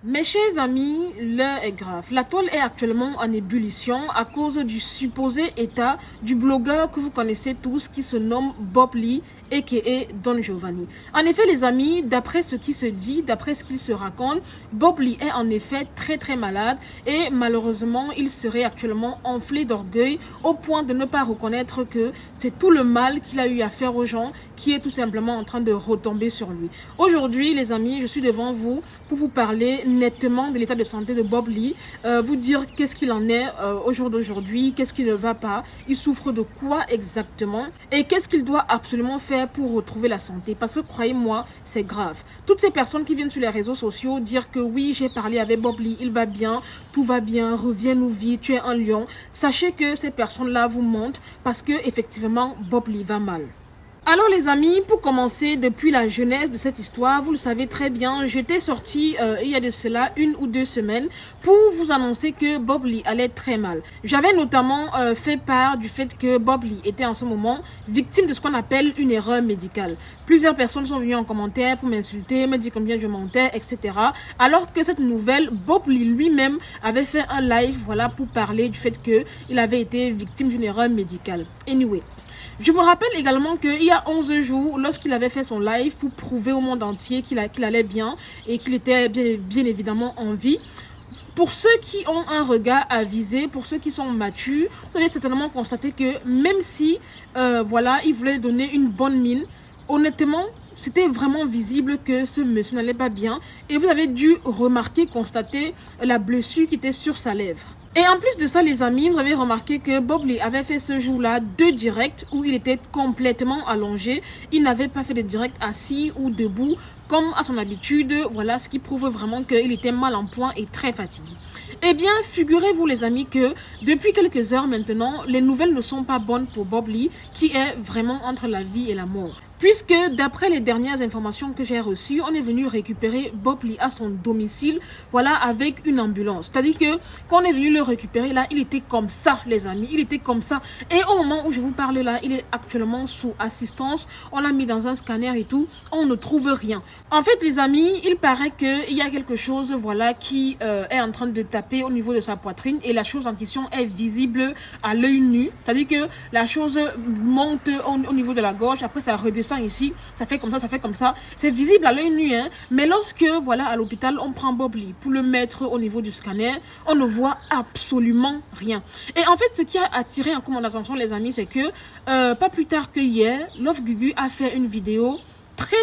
Mes chers amis, l'heure est grave. La toile est actuellement en ébullition à cause du supposé état du blogueur que vous connaissez tous qui se nomme Bob Lee a.k.a. Don Giovanni. En effet, les amis, d'après ce qui se dit, d'après ce qu'il se raconte, Bob Lee est en effet très malade et malheureusement, il serait actuellement enflé d'orgueil au point de ne pas reconnaître que c'est tout le mal qu'il a eu à faire aux gens qui est tout simplement en train de retomber sur lui. Aujourd'hui, les amis, je suis devant vous pour vous parler nettement de l'état de santé de Bob Lee, vous dire qu'est-ce qu'il en est au jour d'aujourd'hui, qu'est-ce qui ne va pas, il souffre de quoi exactement et qu'est-ce qu'il doit absolument faire pour retrouver la santé, parce que croyez-moi, c'est grave. Toutes ces personnes qui viennent sur les réseaux sociaux dire que oui, j'ai parlé avec Bob Lee, il va bien, tout va bien, reviens-nous vite, tu es un lion, sachez que ces personnes-là vous mentent parce que effectivement Bob Lee va mal. Alors les amis, pour commencer, depuis la genèse de cette histoire, vous le savez très bien, j'étais sortie il y a de cela 1 ou 2 semaines pour vous annoncer que Bob Lee allait très mal. J'avais notamment fait part du fait que Bob Lee était en ce moment victime de ce qu'on appelle une erreur médicale. Plusieurs personnes sont venues en commentaire pour m'insulter, me dire combien je mentais, etc. Alors que cette nouvelle, Bob Lee lui-même avait fait un live voilà, pour parler du fait qu'il avait été victime d'une erreur médicale. Anyway. Je me rappelle également qu'il y a 11 jours, lorsqu'il avait fait son live pour prouver au monde entier qu'il allait bien et qu'il était bien évidemment en vie, pour ceux qui ont un regard avisé, pour ceux qui sont matures, vous avez certainement constaté que même si voilà, il voulait donner une bonne mine, honnêtement, c'était vraiment visible que ce monsieur n'allait pas bien et vous avez dû remarquer, constater la blessure qui était sur sa lèvre. Et en plus de ça, les amis, vous avez remarqué que Bob Lee avait fait ce jour-là 2 directs où il était complètement allongé. Il n'avait pas fait de direct assis ou debout comme à son habitude. Voilà, ce qui prouve vraiment qu'il était mal en point et très fatigué. Eh bien, figurez-vous les amis que depuis quelques heures maintenant, les nouvelles ne sont pas bonnes pour Bob Lee qui est vraiment entre la vie et la mort. Puisque d'après les dernières informations que j'ai reçues, on est venu récupérer Bob Lee à son domicile, voilà, avec une ambulance. C'est-à-dire que quand on est venu le récupérer là, il était comme ça les amis, il était comme ça. Et au moment où je vous parle là, il est actuellement sous assistance, on l'a mis dans un scanner et tout, on ne trouve rien. En fait les amis, il paraît qu'il y a quelque chose voilà qui est en train de taper au niveau de sa poitrine et la chose en question est visible à l'œil nu. C'est-à-dire que la chose monte au niveau de la gorge, après ça redescend ici, ça fait comme ça, ça fait comme ça. C'est visible à l'œil nu, hein. Mais lorsque, voilà, à l'hôpital, on prend Bob Lee pour le mettre au niveau du scanner, on ne voit absolument rien. Et en fait, ce qui a attiré en mon attention, les amis, c'est que, pas plus tard que hier, Love Gugu a fait une vidéo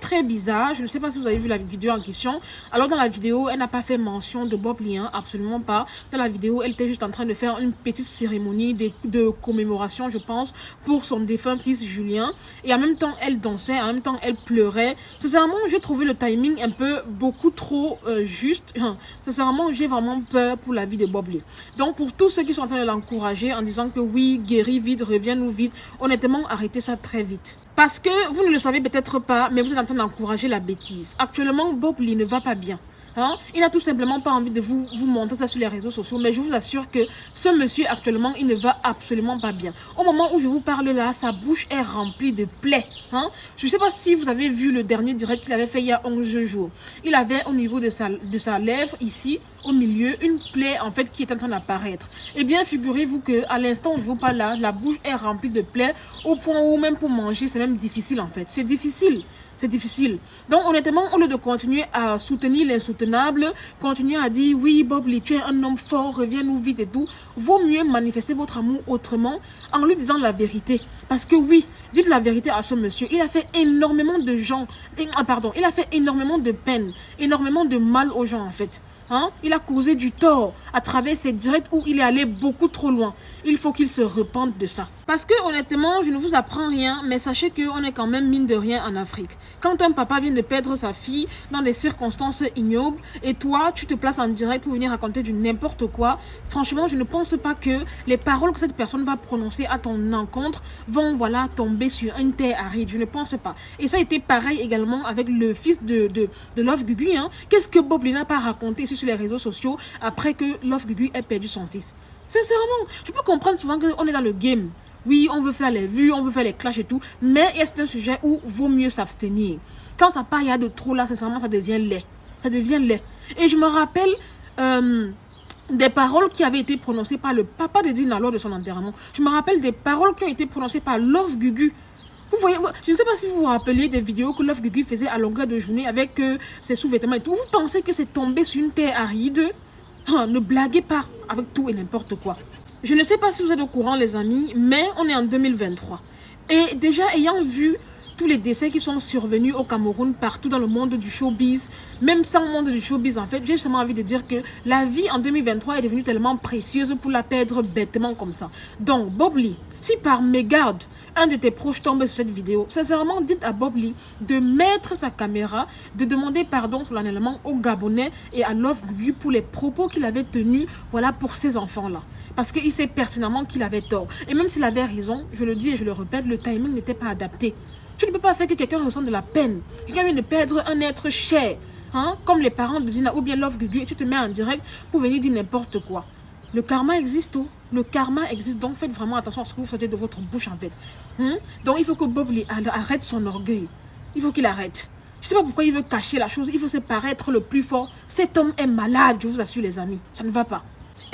très bizarre. Je ne sais pas si vous avez vu la vidéo en question. Alors dans la vidéo, elle n'a pas fait mention de Bob Lee, hein, absolument pas. Dans la vidéo, elle était juste en train de faire une petite cérémonie de commémoration, je pense, pour son défunt fils Julien. Et en même temps, elle dansait, en même temps, elle pleurait. Sincèrement, j'ai trouvé le timing un peu beaucoup trop juste. Sincèrement, j'ai vraiment peur pour la vie de Bob Lee. Donc pour tous ceux qui sont en train de l'encourager en disant que oui, guéris vite, reviens-nous vite, honnêtement, arrêtez ça très vite. Parce que vous ne le savez peut-être pas, mais vous êtes en train d'encourager la bêtise. Actuellement, Bob Lee ne va pas bien. Hein? Il n'a tout simplement pas envie de vous montrer ça sur les réseaux sociaux, mais je vous assure que ce monsieur actuellement, il ne va absolument pas bien. Au moment où je vous parle là, sa bouche est remplie de plaies. Hein? Je ne sais pas si vous avez vu le dernier direct qu'il avait fait il y a 11 jours. Il avait au niveau de sa lèvre, ici, au milieu, une plaie en fait qui est en train d'apparaître. Eh bien, figurez-vous que à l'instant où je vous parle là, la bouche est remplie de plaies au point où même pour manger, c'est même difficile en fait. C'est difficile. C'est difficile. Donc honnêtement, au lieu de continuer à soutenir l'insoutenable, continuer à dire oui Bob Lee, tu es un homme fort, reviens-nous vite et tout, vaut mieux manifester votre amour autrement en lui disant la vérité. Parce que oui, dites la vérité à ce monsieur. Il a fait énormément de gens, il a fait énormément de peine, énormément de mal aux gens en fait. Hein? Il a causé du tort à travers ces directs où il est allé beaucoup trop loin. Il faut qu'il se repente de ça. Parce que honnêtement, je ne vous apprends rien, mais sachez qu'on est quand même mine de rien en Afrique. Quand un papa vient de perdre sa fille dans des circonstances ignobles et toi, tu te places en direct pour venir raconter du n'importe quoi, franchement, je ne pense pas que les paroles que cette personne va prononcer à ton encontre vont voilà tomber sur une terre aride. Je ne pense pas. Et ça a été pareil également avec le fils de Love Gugu. Hein. Qu'est-ce que Bob Lee n'a pas raconté sur les réseaux sociaux après que Love Gugu ait perdu son fils? Sincèrement, je peux comprendre souvent qu'on est dans le game. Oui, on veut faire les vues, on veut faire les clashs et tout, mais c'est un sujet où vaut mieux s'abstenir. Quand ça part, il y a de trop là, sincèrement, ça devient laid. Ça devient laid. Et je me rappelle des paroles qui avaient été prononcées par le papa de Dina lors de son enterrement. Je me rappelle des paroles qui ont été prononcées par Love Gugu. Vous voyez, je ne sais pas si vous vous rappelez des vidéos que Love Gugu faisait à longueur de journée avec ses sous-vêtements et tout. Vous pensez que c'est tombé sur une terre aride? Ne blaguez pas avec tout et n'importe quoi. Je ne sais pas si vous êtes au courant les amis, mais on est en 2023. Et déjà ayant vu tous les décès qui sont survenus au Cameroun, partout dans le monde du showbiz, même sans le monde du showbiz en fait, j'ai justement envie de dire que la vie en 2023 est devenue tellement précieuse pour la perdre bêtement comme ça. Donc Bob Lee, si par mégarde, un de tes proches tombe sur cette vidéo, sincèrement dites à Bob Lee de mettre sa caméra, de demander pardon solennellement aux Gabonais et à Love Gugu pour les propos qu'il avait tenus, voilà, pour ces enfants-là. Parce qu'il sait personnellement qu'il avait tort. Et même s'il avait raison, je le dis et je le répète, le timing n'était pas adapté. Tu ne peux pas faire que quelqu'un ressente de la peine. Quelqu'un vient de perdre un être cher, hein, comme les parents de Dina ou bien Love Gugu, et tu te mets en direct pour venir dire n'importe quoi. Le karma existe, oh. Le karma existe, donc faites vraiment attention à ce que vous sortez de votre bouche en fait. Donc il faut que Bob Lee arrête son orgueil. Il faut qu'il arrête. Je ne sais pas pourquoi il veut cacher la chose, il faut se paraître le plus fort. Cet homme est malade, je vous assure les amis, ça ne va pas.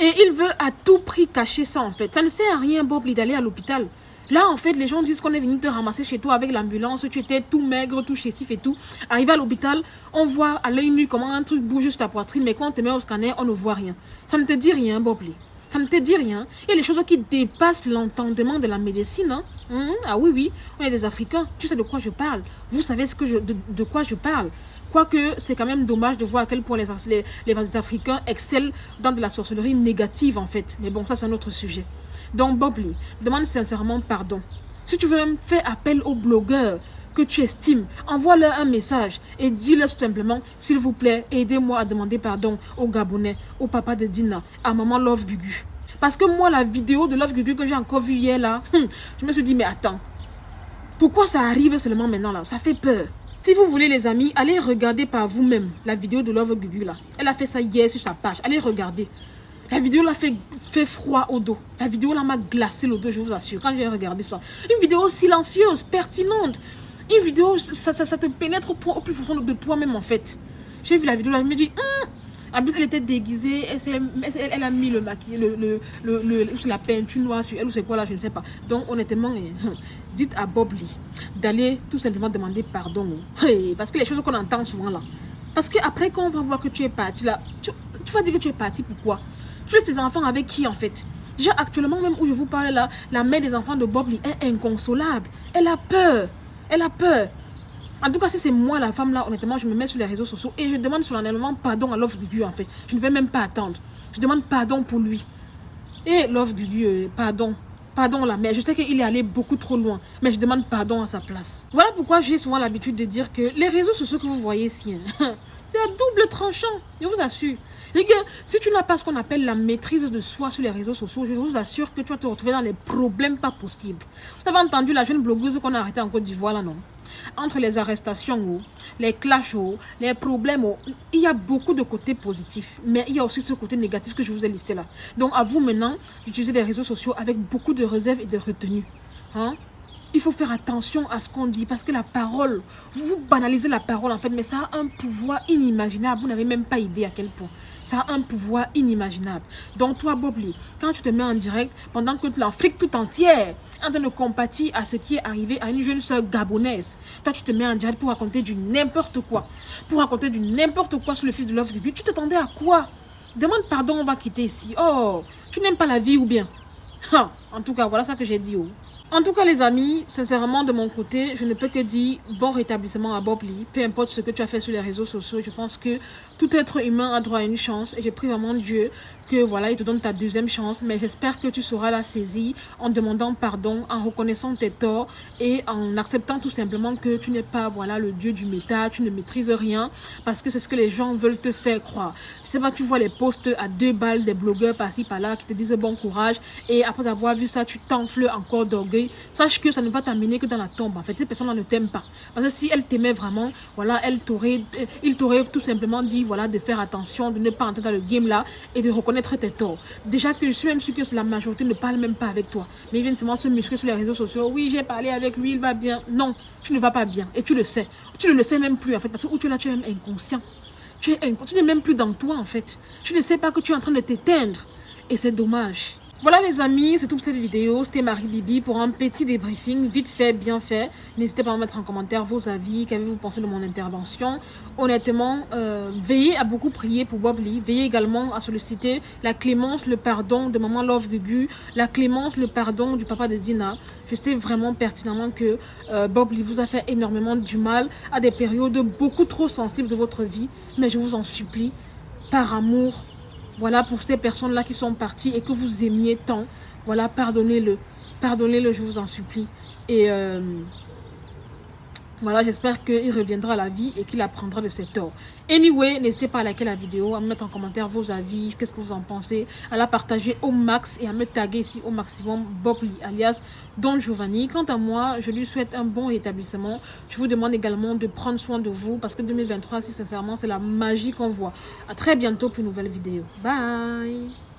Et il veut à tout prix cacher ça en fait. Ça ne sert à rien Bob Lee d'aller à l'hôpital. Là, en fait, les gens disent qu'on est venu te ramasser chez toi avec l'ambulance. Tu étais tout maigre, tout chétif et tout. Arrivé à l'hôpital, on voit à l'œil nu comment un truc bouge sur ta poitrine. Mais quand on te met au scanner, on ne voit rien. Ça ne te dit rien, Bob Lee. Ça ne te dit rien. Il y a des choses qui dépassent l'entendement de la médecine. Hein? Ah oui, oui. On est des Africains. Tu sais de quoi je parle. Vous savez de quoi je parle. Quoique, c'est quand même dommage de voir à quel point les Africains excellent dans de la sorcellerie négative, en fait. Mais bon, ça, c'est un autre sujet. Donc, Bob Lee, demande sincèrement pardon. Si tu veux même faire appel aux blogueurs que tu estimes, envoie-leur un message et dis-leur tout simplement, s'il vous plaît, aidez-moi à demander pardon aux Gabonais, au papa de Dina, à maman Love Gugu. Parce que moi, la vidéo de Love Gugu que j'ai encore vue hier, là, je me suis dit, mais attends, pourquoi ça arrive seulement maintenant, là? Ça fait peur. Si vous voulez, les amis, allez regarder par vous-même la vidéo de Love Gugu, là. Elle a fait ça hier sur sa page. Allez regarder. La vidéo l'a fait froid au dos. La vidéo là m'a glacé le dos, je vous assure, quand j'ai regardé ça. Une vidéo silencieuse, pertinente. Une vidéo, ça te pénètre au plus profond de toi-même en fait. J'ai vu la vidéo là, je me dis, en plus elle était déguisée, elle a mis le maquillage, la peinture noire sur elle ou c'est quoi là, je ne sais pas. Donc honnêtement, dites à Bob Lee d'aller tout simplement demander pardon. Parce que les choses qu'on entend souvent là. Parce qu'après quand on va voir que tu es parti là, tu vas dire que tu es parti, pourquoi? Tu laisses tes enfants avec qui en fait? Déjà actuellement même où je vous parle là, la mère des enfants de Bob Lee est inconsolable. Elle a peur. Elle a peur. En tout cas, si c'est moi la femme là, honnêtement, je me mets sur les réseaux sociaux et je demande solennellement pardon à Love Gugu en fait. Je ne vais même pas attendre. Je demande pardon pour lui. Et Love Gugu, pardon. Pardon la mère. Je sais qu'il est allé beaucoup trop loin, mais je demande pardon à sa place. Voilà pourquoi j'ai souvent l'habitude de dire que les réseaux sociaux que vous voyez ici, c'est un double tranchant, je vous assure. Les gars, si tu n'as pas ce qu'on appelle la maîtrise de soi sur les réseaux sociaux, je vous assure que tu vas te retrouver dans les problèmes pas possibles. Vous avez entendu la jeune blogueuse qu'on a arrêtée en Côte d'Ivoire là, non? Entre les arrestations, les clashs, les problèmes, il y a beaucoup de côtés positifs. Mais il y a aussi ce côté négatif que je vous ai listé là. Donc à vous maintenant d'utiliser les réseaux sociaux avec beaucoup de réserve et de retenue. Il faut faire attention à ce qu'on dit parce que la parole, vous banalisez la parole en fait, mais ça a un pouvoir inimaginable. Vous n'avez même pas idée à quel point. Ça a un pouvoir inimaginable. Donc toi, Bob Lee, quand tu te mets en direct, pendant que l'Afrique tout entière est en train de compatir à ce qui est arrivé à une jeune sœur gabonaise, toi tu te mets en direct pour raconter du n'importe quoi. Pour raconter du n'importe quoi sur le fils de Love Gugu. Tu t'attendais à quoi? Demande pardon, on va quitter ici. Oh, tu n'aimes pas la vie ou bien? En tout cas, voilà ça que j'ai dit. En tout cas les amis, sincèrement de mon côté, je ne peux que dire bon rétablissement à Bob Lee. Peu importe ce que tu as fait sur les réseaux sociaux, je pense que tout être humain a droit à une chance. Et j'ai prie vraiment Dieu que voilà, il te donne ta deuxième chance. Mais j'espère que tu sauras la saisir en demandant pardon, en reconnaissant tes torts et en acceptant tout simplement que tu n'es pas voilà le dieu du méta, tu ne maîtrises rien. Parce que c'est ce que les gens veulent te faire croire. Je sais pas, tu vois les posts à 2 balles des blogueurs par-ci par-là qui te disent bon courage. Et après avoir vu ça, tu t'enfles encore d'orgueil. Sache que ça ne va t'amener que dans la tombe. En fait, ces personnes-là ne t'aiment pas. Parce que si elles t'aimaient vraiment, voilà, il t'aurait tout simplement dit, voilà, de faire attention, de ne pas entrer dans le game là et de reconnaître tes torts. Déjà que je suis même sûre que la majorité ne parle même pas avec toi. Mais ils viennent seulement se muscler sur les réseaux sociaux. Oui, j'ai parlé avec lui, il va bien. Non, tu ne vas pas bien. Et tu le sais. Tu ne le sais même plus en fait. Parce que où tu es là, tu es même inconscient. tu n'es même plus dans toi en fait. Tu ne sais pas que tu es en train de t'éteindre. Et c'est dommage. Voilà les amis, c'est tout pour cette vidéo. C'était Marie Bibi pour un petit débriefing, vite fait, bien fait. N'hésitez pas à mettre en commentaire vos avis, qu'avez-vous pensé de mon intervention. Honnêtement, veillez à beaucoup prier pour Bob Lee. Veillez également à solliciter la clémence, le pardon de Maman Love Gugu, la clémence, le pardon du papa de Dina. Je sais vraiment pertinemment que Bob Lee vous a fait énormément du mal à des périodes beaucoup trop sensibles de votre vie. Mais je vous en supplie, par amour, voilà, pour ces personnes-là qui sont parties et que vous aimiez tant. Voilà, pardonnez-le. Pardonnez-le, je vous en supplie. Et voilà, j'espère qu'il reviendra à la vie et qu'il apprendra de ses torts. Anyway, n'hésitez pas à liker la vidéo, à me mettre en commentaire vos avis, qu'est-ce que vous en pensez, à la partager au max et à me taguer ici au maximum Bob Lee, alias Don Giovanni. Quant à moi, je lui souhaite un bon rétablissement. Je vous demande également de prendre soin de vous parce que 2023, si sincèrement, c'est la magie qu'on voit. À très bientôt pour une nouvelle vidéo. Bye!